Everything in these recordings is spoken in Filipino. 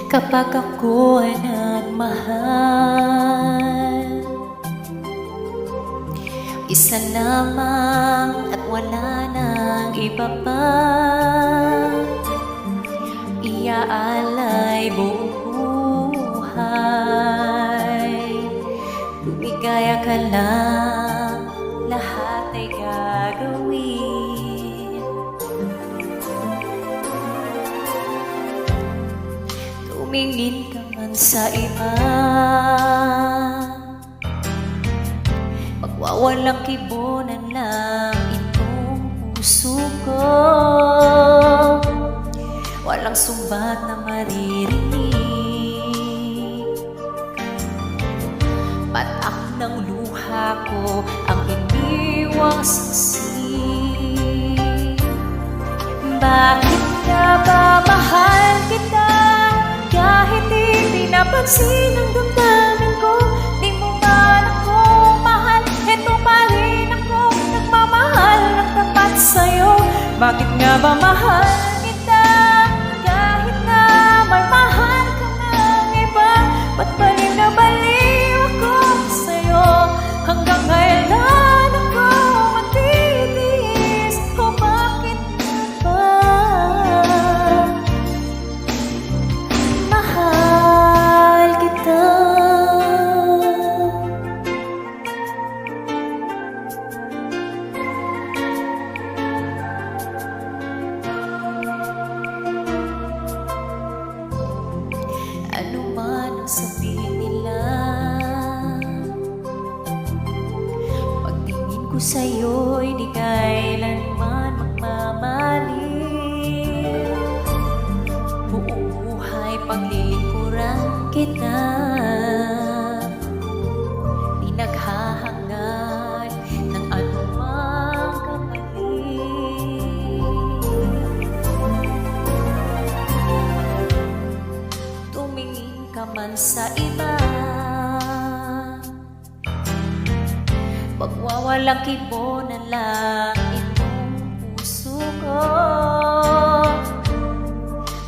Kapag ako ay nagmahal, isa lamang at wala nang iba pa. Iaalay buong buhay, lumigaya ka lang, lahat ay gagawin. Tumingin ka man sa iba, magwawalang kibunan lang itong puso ko. Walang sumbat na maririnig, patak ng luha ko ang iniwang saksi. Bakit ka ba mahal kita, kahit di pinapansin ang damdamin ko? Di mo ba ako mahal? Eto pa rin ako nagmamahal ng tapat sa'yo. Bakit nga ba mahal kita, kahit na may mahal ka ng iba? Ba't baliw na baliw ako sa'yo? Hanggang kailan ako matitiis? O bakit ba mahal kita? Ano man ang sabihin nila, pagtingin ko sa'yo'y di kailanman magmamaliw. Buong buhay paglilingkuran kita, di naghahangad ng anumang kapalit. Tumingin ka man sa iba, magwawalang kibunan lang itong puso ko.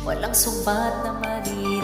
Walang sumbat na maririnig,